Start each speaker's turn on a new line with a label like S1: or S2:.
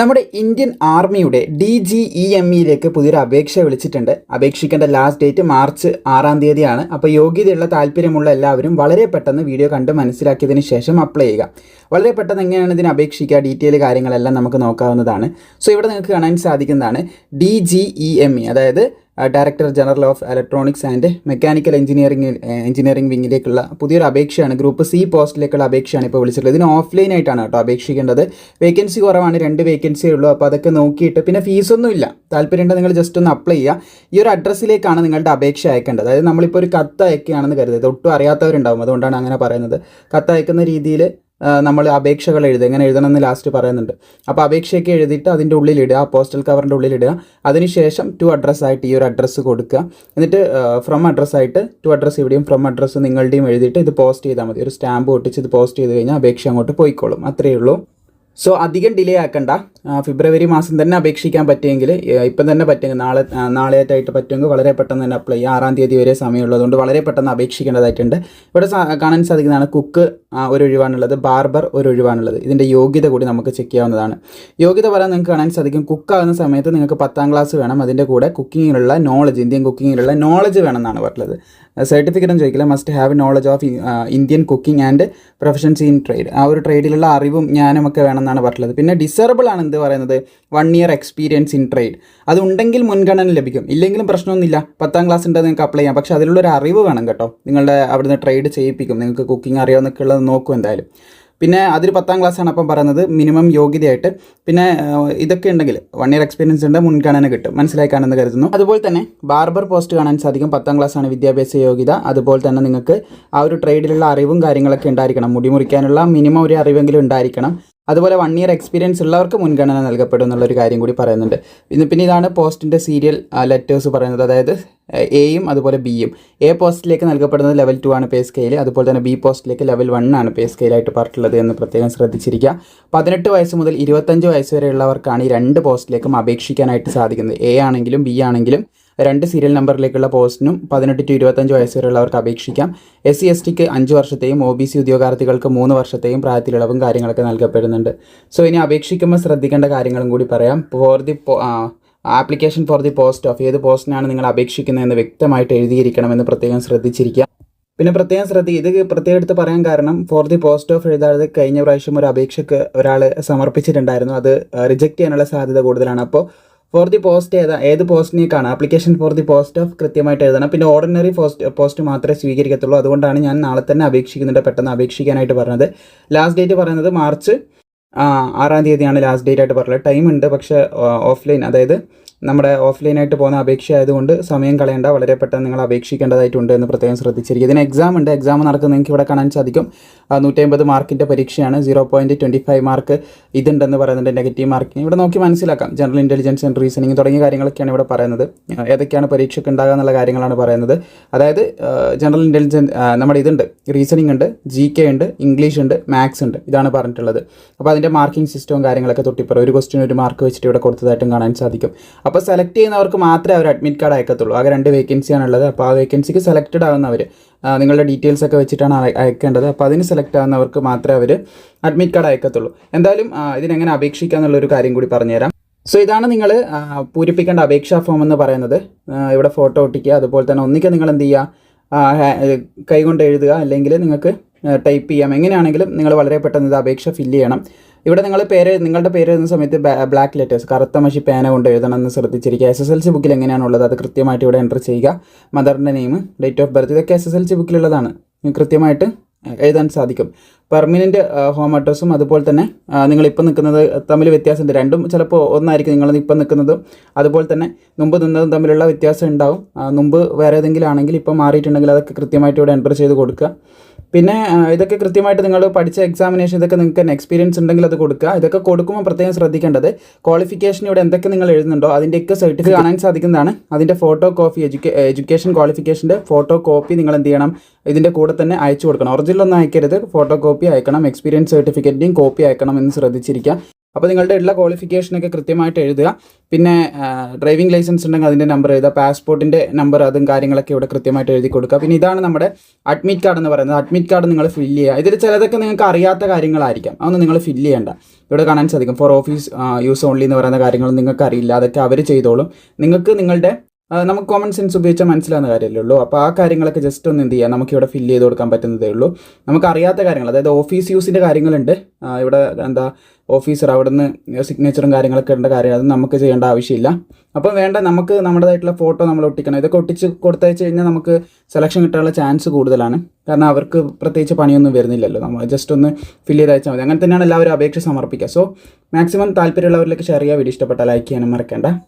S1: നമ്മുടെ ഇന്ത്യൻ ആർമിയുടെ DGEMEയിലേക്ക് പുതിയൊരു അപേക്ഷ വിളിച്ചിട്ടുണ്ട്. അപേക്ഷിക്കേണ്ട ലാസ്റ്റ് ഡേറ്റ് മാർച്ച് 6-ാം തീയതിയാണ്. അപ്പോൾ യോഗ്യതയുള്ള താല്പര്യമുള്ള എല്ലാവരും വളരെ പെട്ടെന്ന് വീഡിയോ കണ്ട് മനസ്സിലാക്കിയതിന് ശേഷം അപ്ലൈ ചെയ്യുക. വളരെ പെട്ടെന്ന് എങ്ങനെയാണ് ഇതിന് അപേക്ഷിക്കുക, ഡീറ്റെയിൽ കാര്യങ്ങളെല്ലാം നമുക്ക് നോക്കാവുന്നതാണ്. സോ ഇവിടെ നിങ്ങൾക്ക് കാണാൻ സാധിക്കുന്നതാണ് DGEME, അതായത് director general of electronics and mechanical engineering വിങ്ങിലേക്കുള്ള പുതിയൊരു അപേക്ഷയാണ്. ഗ്രൂപ്പ് C പോസ്റ്റിലേക്കുള്ള അപേക്ഷയാണ് ഇപ്പോൾ വിളിച്ചിട്ടുള്ളത്. ഇതിന് ഓഫ്ലൈനായിട്ടാണ് കേട്ടോ അപേക്ഷിക്കേണ്ടത്. വേക്കൻസി കുറവാണ്, 2 വേക്കൻസിയേ ഉള്ളൂ. അപ്പോൾ അതൊക്കെ നോക്കിയിട്ട് പിന്നെ ഫീസൊന്നും ഇല്ല. താല്പര്യമുണ്ടെങ്കിൽ നിങ്ങൾ ജസ്റ്റ് ഒന്ന് അപ്ലൈ ചെയ്യുക. ഈ ഒരു അഡ്രസ്സിലേക്കാണ് നിങ്ങളുടെ അപേക്ഷ അയക്കേണ്ടത്. അതായത് നമ്മളിപ്പോൾ ഒരു കത്ത് അയക്കുകയാണെന്ന് കരുതുന്നത്, ഒട്ടും അറിയാത്തവരുണ്ടാവും, അതുകൊണ്ടാണ് അങ്ങനെ പറയുന്നത്. കത്ത് അയക്കുന്ന രീതിയിൽ നമ്മൾ അപേക്ഷകൾ എഴുതുക, എങ്ങനെ എഴുതണമെന്ന് ലാസ്റ്റ് പറയുന്നുണ്ട്. അപ്പോൾ അപേക്ഷയൊക്കെ എഴുതിയിട്ട് അതിൻ്റെ ഉള്ളിലിടുക, പോസ്റ്റൽ കവറിൻ്റെ ഉള്ളിലിടുക. അതിനുശേഷം ടു അഡ്രസ്സായിട്ട് ഈ ഒരു അഡ്രസ്സ് കൊടുക്കുക. എന്നിട്ട് ഫ്രം അഡ്രസ്സായിട്ട് ടു അഡ്രസ്സ് ഇവിടെയും ഫ്രം അഡ്രസ്സ് നിങ്ങളുടെയും എഴുതിയിട്ട് ഇത് പോസ്റ്റ് ചെയ്താൽ മതി. ഒരു സ്റ്റാമ്പ് ഒട്ടിച്ച് ഇത് പോസ്റ്റ് ചെയ്ത് കഴിഞ്ഞാൽ അപേക്ഷ അങ്ങോട്ട് പോയിക്കോളും. അത്രയേ ഉള്ളൂ. സോ അധികം ഡിലേ ആക്കണ്ട. ഫെബ്രുവരി മാസം തന്നെ അപേക്ഷിക്കാൻ പറ്റുമെങ്കിൽ, ഇപ്പം തന്നെ പറ്റുമെങ്കിൽ, നാളെയായിട്ട് പറ്റുമെങ്കിൽ വളരെ പെട്ടെന്ന് തന്നെ അപ്ലൈ ചെയ്യുക. 6-ാം തീയതി വരെ സമയമുള്ളത് കൊണ്ട് വളരെ പെട്ടെന്ന് അപേക്ഷിക്കേണ്ടതായിട്ടുണ്ട്. ഇവിടെ കാണാൻ സാധിക്കുന്നതാണ് കുക്ക് ഒരു ഒഴിവാണുള്ളത്, ബാർബർ ഒരു ഒഴിവാണുള്ളത്. ഇതിൻ്റെ യോഗ്യത കൂടി നമുക്ക് ചെക്ക് ചെയ്യാവുന്നതാണ്. യോഗ്യത പറയാൻ നിങ്ങൾക്ക് കാണാൻ സാധിക്കും. കുക്കാകുന്ന സമയത്ത് നിങ്ങൾക്ക് 10ാം ക്ലാസ് വേണം. അതിൻ്റെ കൂടെ കുക്കിങ്ങിലുള്ള നോളജ്, ഇന്ത്യൻ കുക്കിങ്ങിലുള്ള നോളജ് വേണമെന്നാണ് പറഞ്ഞത്. സർട്ടിഫിക്കറ്റും ചോദിക്കില്ല. Must have knowledge of Indian cooking and proficiency in trade. ആ ഒരു ട്രേഡിലുള്ള അറിവും ജ്ഞാനമൊക്കെ വേണമെന്നാണ് പറഞ്ഞത്. പിന്നെ ഡിസേബിൾ ആണ് എന്ത് പറയുന്നത്, 1 ഇയർ എക്സ്പീരിയൻസ് ഇൻ ട്രേഡ്. അത് ഉണ്ടെങ്കിൽ മുൻഗണന ലഭിക്കും, ഇല്ലെങ്കിലും പ്രശ്നമൊന്നുമില്ല. 10ാം ക്ലാസ് ഉണ്ട്, നിങ്ങൾക്ക് അപ്ലൈ ചെയ്യാം. പക്ഷേ അതിലുള്ളൊരു അറിവ് വേണം കേട്ടോ. നിങ്ങളുടെ അവിടുന്ന് ട്രേഡ് ചെയ്യിപ്പിക്കും, നിങ്ങൾക്ക് കുക്കിംഗ് അറിയാമെന്നൊക്കെ ഉള്ളത് നോക്കും എന്തായാലും. പിന്നെ അതിൽ 10ാം ക്ലാസ്സാണ് അപ്പം പറയുന്നത് മിനിമം യോഗ്യതയായിട്ട്. പിന്നെ ഇതൊക്കെ ഉണ്ടെങ്കിൽ 1 ഇയർ എക്സ്പീരിയൻസ് ഉണ്ട്, മുൻഗണന കിട്ടും. മനസ്സിലായി കാണുമെന്ന് കരുതുന്നു. അതുപോലെ തന്നെ ബാർബർ പോസ്റ്റ് കാണാൻ സാധിക്കും. 10ാം ക്ലാസ്സാണ് വിദ്യാഭ്യാസ യോഗ്യത. അതുപോലെ തന്നെ നിങ്ങൾക്ക് ആ ഒരു ട്രേഡിലുള്ള അറിവും കാര്യങ്ങളൊക്കെ ഉണ്ടായിരിക്കണം. മുടി മുറിക്കാനുള്ള മിനിമം ഒരു അറിവെങ്കിലും ഉണ്ടായിരിക്കണം. അതുപോലെ 1 ഇയർ എക്സ്പീരിയൻസ് ഉള്ളവർക്ക് മുൻഗണന നൽകപ്പെടും എന്നുള്ളൊരു കാര്യം കൂടി പറയുന്നുണ്ട്. പിന്നെ ഇതാണ് പോസ്റ്റിൻ്റെ സീരിയൽ ലെറ്റേഴ്സ് പറയുന്നത്. അതായത് എയും അതുപോലെ ബിയും. എ പോസ്റ്റിലേക്ക് നൽകപ്പെടുന്നത് ലെവൽ 2 ആണ് പേ സ്കെയിൽ. അതുപോലെ തന്നെ ബി പോസ്റ്റിലേക്ക് ലെവൽ 1 ആണ് പേ സ്കെയിലായിട്ട് പറഞ്ഞിട്ടുള്ളത് എന്ന് പ്രത്യേകം ശ്രദ്ധിച്ചിരിക്കുക. 18 വയസ്സ് മുതൽ 25 വയസ്സ് വരെയുള്ളവർക്കാണ് ഈ 2 പോസ്റ്റിലേക്കും അപേക്ഷിക്കാനായിട്ട് സാധിക്കുന്നത്. എ ആണെങ്കിലും ബി ആണെങ്കിലും 2 സീരിയൽ നമ്പറിലേക്കുള്ള പോസ്റ്റിനും 18 to 25 വയസ്സ് വരെയുള്ളവർക്ക് അപേക്ഷിക്കാം. SC STക്ക് 5 വർഷത്തെയും OBC ഉദ്യോഗാർത്ഥികൾക്ക് 3 വർഷത്തെയും പ്രായത്തിലിളവും കാര്യങ്ങളൊക്കെ നൽകപ്പെടുന്നുണ്ട്. സോ ഇനി അപേക്ഷിക്കുമ്പോൾ ശ്രദ്ധിക്കേണ്ട കാര്യങ്ങളും കൂടി പറയാം. Application for the post of, ഏത് പോസ്റ്റിനാണ് നിങ്ങൾ അപേക്ഷിക്കുന്നതെന്ന് വ്യക്തമായിട്ട് എഴുതിയിരിക്കണമെന്ന് പ്രത്യേകം ശ്രദ്ധിച്ചിരിക്കുക. പിന്നെ ഇത് പ്രത്യേകം എടുത്ത് പറയാൻ കാരണം, ഫോർ ദി പോസ്റ്റ് ഓഫ് എഴുതാതെ കഴിഞ്ഞ പ്രാവശ്യം ഒരു അപേക്ഷയ്ക്ക് ഒരാൾ സമർപ്പിച്ചിട്ടുണ്ടായിരുന്നു. അത് റിജക്റ്റ് ചെയ്യാനുള്ള സാധ്യത കൂടുതലാണ്. അപ്പോൾ ഫോർ ദി പോസ്റ്റ് ഏത് പോസ്റ്റിനേക്കാണ് application for the post of കൃത്യമായിട്ട് എഴുതണം. പിന്നെ ഓർഡിനറി പോസ്റ്റ് മാത്രമേ സ്വീകരിക്കത്തുള്ളൂ. അതുകൊണ്ടാണ് ഞാൻ നാളെ തന്നെ അപേക്ഷിക്കുന്നുണ്ട്, പെട്ടെന്ന് അപേക്ഷിക്കാനായിട്ട് പറഞ്ഞത്. ലാസ്റ്റ് ഡേറ്റ് പറയുന്നത് മാർച്ച് 6-ാം തീയതിയാണ് ലാസ്റ്റ് ഡേറ്റ് ആയിട്ട് പറഞ്ഞത്. ടൈം ഉണ്ട്, പക്ഷേ ഓഫ്ലൈൻ, അതായത് നമ്മുടെ ഓഫ്ലൈനായിട്ട് പോകുന്ന അപേക്ഷ ആയതുകൊണ്ട് സമയം കളയേണ്ട, വളരെ പെട്ടെന്ന് നിങ്ങൾ അപേക്ഷിക്കേണ്ടതായിട്ടുണ്ട് എന്ന് പ്രത്യേകം ശ്രദ്ധിച്ചിരിക്കുക. ഇതിന് എക്സാം ഉണ്ട്. എക്സാം നടക്കുന്നത് നിങ്ങൾക്ക് ഇവിടെ കാണാൻ സാധിക്കും. 150 മാർക്കിൻ്റെ പരീക്ഷയാണ്. 0.25 മാർക്ക് ഇതുണ്ടെന്ന് പറയുന്നുണ്ട്, നെഗറ്റീവ് മാർക്കിന്. ഇവിടെ നോക്കി മനസ്സിലാക്കാം. ജനറൽ ഇൻ്റലിജൻസ് ആൻഡ് റീസണിങ് തുടങ്ങിയ കാര്യങ്ങളൊക്കെയാണ് ഇവിടെ പറയുന്നത്. ഏതൊക്കെയാണ് പരീക്ഷയ്ക്ക് ഉണ്ടാകുക എന്നുള്ള കാര്യങ്ങളാണ് പറയുന്നത്. അതായത് ജനറൽ ഇൻ്റലിജൻസ് നമ്മുടെ ഇതുണ്ട്, റീസണിങ് ഉണ്ട്, GK ഉണ്ട്, ഇംഗ്ലീഷ് ഉണ്ട്, മാത്സ് ഉണ്ട്. ഇതാണ് പറഞ്ഞിട്ടുള്ളത്. അപ്പോൾ അതിൻ്റെ മാർക്കിംഗ് സിസ്റ്റവും കാര്യങ്ങളൊക്കെ തൊട്ടിപ്പുറം ഒരു ക്വസ്റ്റിന് 1 മാർക്ക് വെച്ചിട്ട് ഇവിടെ കൊടുത്തതായിട്ടും കാണാൻ സാധിക്കും. അപ്പോൾ സെലക്ട് ചെയ്യുന്നവർക്ക് മാത്രമേ അവർ അഡ്മിറ്റ് കാർഡ് അയക്കത്തുള്ളൂ. ആകെ 2 വേക്കൻസിയാണുള്ളത്. അപ്പോൾ ആ വേക്കൻസിക്ക് സെലക്റ്റഡ് ആകുന്നവർ നിങ്ങളുടെ ഡീറ്റെയിൽസ് ഒക്കെ വെച്ചിട്ടാണ് അയക്കേണ്ടത്. അപ്പോൾ അതിന് സെലക്ട് ആകുന്നവർക്ക് മാത്രമേ അവർ അഡ്മിറ്റ് കാർഡ് അയക്കത്തുള്ളൂ. എന്തായാലും ഇതിനെങ്ങനെ അപേക്ഷിക്കുക എന്നുള്ളൊരു കാര്യം കൂടി പറഞ്ഞുതരാം. സോ ഇതാണ് നിങ്ങൾ പൂരിപ്പിക്കേണ്ട അപേക്ഷാ ഫോം എന്ന് പറയുന്നത്. ഇവിടെ ഫോട്ടോ ഒട്ടിക്കുക. അതുപോലെ തന്നെ ഒന്നിക്കുക നിങ്ങൾ എന്ത് ചെയ്യുക, കൈകൊണ്ട് എഴുതുക, അല്ലെങ്കിൽ നിങ്ങൾക്ക് ടൈപ്പ് ചെയ്യാം. എങ്ങനെയാണെങ്കിലും നിങ്ങൾ വളരെ പെട്ടെന്ന് ഇത് അപേക്ഷ ഫില്ല് ചെയ്യണം. ഇവിടെ നിങ്ങളുടെ പേര് എഴുതുന്ന സമയത്ത് ബ്ലാക്ക് ലെറ്റേഴ്സ്, കറുത്ത മഷി പേന കൊണ്ട് എഴുതണമെന്ന് ശ്രദ്ധിച്ചിരിക്കുക. SSLC ബുക്കിൽ എങ്ങനെയാണുള്ളത് അത് കൃത്യമായിട്ട് ഇവിടെ എൻ്റർ ചെയ്യുക. മദറിൻ്റെ നെയിം, ഡേറ്റ് ഓഫ് ബർത്ത്, ഇതൊക്കെ SSLC ബുക്കിലുള്ളതാണ്. കൃത്യമായിട്ട് എഴുതാൻ സാധിക്കും. പെർമനൻറ്റ് ഹോം അഡ്രസ്സും അതുപോലെ തന്നെ നിങ്ങളിപ്പോൾ നിൽക്കുന്നത് തമ്മിൽ വ്യത്യാസമുണ്ട്. രണ്ടും ചിലപ്പോൾ ഒന്നായിരിക്കും. നിങ്ങൾ ഇപ്പം നിൽക്കുന്നതും അതുപോലെ തന്നെ മുമ്പ് നിന്നതും തമ്മിലുള്ള വ്യത്യാസം ഉണ്ടാവും. മുമ്പ് വേറെ ഏതെങ്കിലും ആണെങ്കിൽ ഇപ്പം മാറിയിട്ടുണ്ടെങ്കിൽ അതൊക്കെ കൃത്യമായിട്ട് ഇവിടെ എൻ്റർ ചെയ്ത് കൊടുക്കുക. പിന്നെ ഇതൊക്കെ കൃത്യമായിട്ട് നിങ്ങൾ പഠിച്ച എക്സാമിനേഷൻ, ഇതൊക്കെ നിങ്ങൾക്ക് എക്സ്പീരിയൻസ് ഉണ്ടെങ്കിൽ അത് കൊടുക്കുക. ഇതൊക്കെ കൊടുക്കുമ്പോൾ പ്രത്യേകം ശ്രദ്ധിക്കേണ്ടത്, ക്വാളിഫിക്കേഷൻ ഇവിടെ എന്തൊക്കെ നിങ്ങൾ എഴുതുന്നുണ്ടോ അതിൻ്റെയൊക്കെ സർട്ടിഫിക്കറ്റ് കാണാൻ സാധിക്കുന്നതാണ്. അതിൻ്റെ ഫോട്ടോ കോപ്പി, എഡ്യൂക്കേഷൻ ക്വാളിഫിക്കേഷൻ്റെ ഫോട്ടോ കോപ്പി നിങ്ങൾ എന്ത് ചെയ്യണം, ഇതിൻ്റെ കൂടെ തന്നെ അയച്ചു കൊടുക്കണം. ഒറിജിനൽ ഒന്നും അയക്കരുത്, ഫോട്ടോ കോപ്പി അയക്കണം. എക്സ്പീരിയൻസ് സർട്ടിഫിക്കറ്റിൻ്റെയും കോപ്പി അയക്കണം എന്ന് ശ്രദ്ധിച്ചിരിക്കുക. അപ്പോൾ നിങ്ങളുടെ ഉള്ള ക്വാളിഫിക്കേഷനൊക്കെ കൃത്യമായിട്ട് എഴുതുക. പിന്നെ ഡ്രൈവിംഗ് ലൈസൻസ് ഉണ്ടെങ്കിൽ അതിൻ്റെ നമ്പർ എഴുതുക, പാസ്പോർട്ടിൻ്റെ നമ്പർ അതും കാര്യങ്ങളൊക്കെ ഇവിടെ കൃത്യമായിട്ട് എഴുതി കൊടുക്കുക. പിന്നെ ഇതാണ് നമ്മുടെ അഡ്മിറ്റ് കാർഡ് എന്ന് പറയുന്നത്. അഡ്മിറ്റ് കാർഡ് നിങ്ങൾ ഫില്ല് ചെയ്യുക. ഇതിൽ ചിലതൊക്കെ നിങ്ങൾക്ക് അറിയാത്ത കാര്യങ്ങളായിരിക്കാം, അതൊന്നും നിങ്ങൾ ഫില്ല് ചെയ്യേണ്ട. ഇവിടെ കാണാൻ സാധിക്കും ഫോർ ഓഫീസ് യൂസ് ഓൺലി എന്ന് പറയുന്ന കാര്യങ്ങൾ നിങ്ങൾക്ക് അറിയില്ല, അതൊക്കെ അവർ ചെയ്തോളും. നിങ്ങൾക്ക് നിങ്ങളുടെ നമുക്ക് കോമൺ സെൻസ് ഉപയോഗിച്ചാൽ മനസ്സിലാവുന്ന കാര്യമല്ലേ ഉള്ളൂ. അപ്പോൾ ആ കാര്യങ്ങളൊക്കെ ജസ്റ്റ് ഒന്ന് എന്ത് ചെയ്യുക, നമുക്കിവിടെ ഫില്ല് ചെയ്ത് കൊടുക്കാൻ പറ്റുന്നതേ ഉള്ളൂ. നമുക്ക് അറിയാത്ത കാര്യങ്ങൾ, അതായത് ഓഫീസ് യൂസിൻ്റെ കാര്യങ്ങളുണ്ട്. ഇവിടെ എന്താ ഓഫീസർ അവിടെ നിന്ന് സിഗ്നേച്ചറും കാര്യങ്ങളൊക്കെ ഉണ്ട കാര്യം, അത് നമുക്ക് ചെയ്യേണ്ട ആവശ്യമില്ല. അപ്പോൾ വേണ്ട, നമുക്ക് നമ്മുടേതായിട്ടുള്ള ഫോട്ടോ നമ്മൾ ഒട്ടിക്കണം. ഇതൊക്കെ ഒട്ടിച്ച് കൊടുത്തയച്ച് കഴിഞ്ഞാൽ നമുക്ക് സെലക്ഷൻ കിട്ടാനുള്ള ചാൻസ് കൂടുതലാണ്. കാരണം അവർക്ക് പ്രത്യേകിച്ച് പണിയൊന്നും വരുന്നില്ലല്ലോ, നമ്മൾ ജസ്റ്റ് ഒന്ന് ഫില്ല് ചെയ്ത് അയച്ചാൽ മതി. അങ്ങനെ തന്നെയാണ് എല്ലാവരും അപേക്ഷ സമർപ്പിക്കുക. സോ മാക്സിമം താല്പര്യമുള്ളവരിലേക്ക് ഷെയർ ചെയ്യുക. വീഡിയോ ഇഷ്ടപ്പെട്ടാൽ ലൈക്ക് ചെയ്യാനും മറക്കേണ്ട.